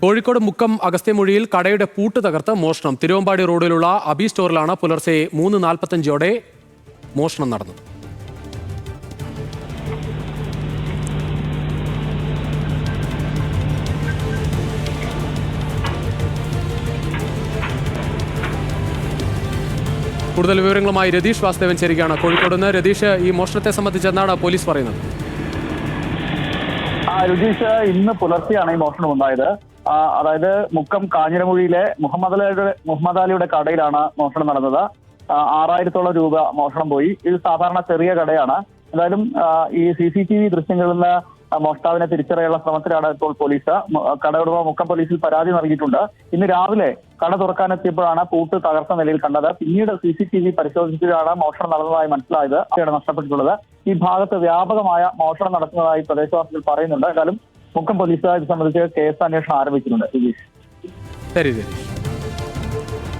കോഴിക്കോട് മുക്കം അഗസ്ത്യമൊഴിയിൽ കടയുടെ പൂട്ട് തകർത്ത് മോഷണം. തിരുവമ്പാടി റോഡിലുള്ള അബി സ്റ്റോറിലാണ് പുലർച്ചെ 3:45 മോഷണം നടന്നത്. കൂടുതൽ വിവരങ്ങളുമായി രതീഷ് വാസുദേവൻ ചേരുകയാണ് കോഴിക്കോട് നിന്ന്. രതീഷ്, ഈ മോഷണത്തെ സംബന്ധിച്ച് എന്താണ് പോലീസ് പറയുന്നത്? രതീഷ്, ഇന്ന് പുലർച്ചെയാണ് ഈ മോഷണം ഉണ്ടായത്. അതായത് മുക്കം കാഞ്ഞിരമൊഴിയിലെ മുഹമ്മദ് അലിയുടെ കടയിലാണ് മോഷണം നടന്നത്. 6000-ഓളം രൂപ മോഷണം പോയി. ഇത് സാധാരണ ചെറിയ കടയാണ്. എന്തായാലും ഈ CCTV ദൃശ്യങ്ങളിൽ നിന്ന് മോഷ്ടാവിനെ തിരിച്ചറിയാനുള്ള ശ്രമത്തിലാണ് ഇപ്പോൾ പോലീസ്. കടയുടമ മുക്കം പോലീസിൽ പരാതി നൽകിയിട്ടുണ്ട്. ഇന്ന് രാവിലെ കട തുറക്കാനെത്തിയപ്പോഴാണ് പൂട്ട് തകർത്ത നിലയിൽ കണ്ടത്. പിന്നീട് CCTV പരിശോധിച്ചതാണ് മോഷണം നടന്നതായി മനസ്സിലായത്. ആണ് നഷ്ടപ്പെട്ടിട്ടുള്ളത്. ഈ ഭാഗത്ത് വ്യാപകമായ മോഷണം നടത്തുന്നതായി പ്രദേശവാസികൾ പറയുന്നുണ്ട്. എന്തായാലും മുക്കം പോലീസ് ഇത് സംബന്ധിച്ച് കേസ് അന്വേഷണം ആരംഭിച്ചിട്ടുണ്ട്. ശരി.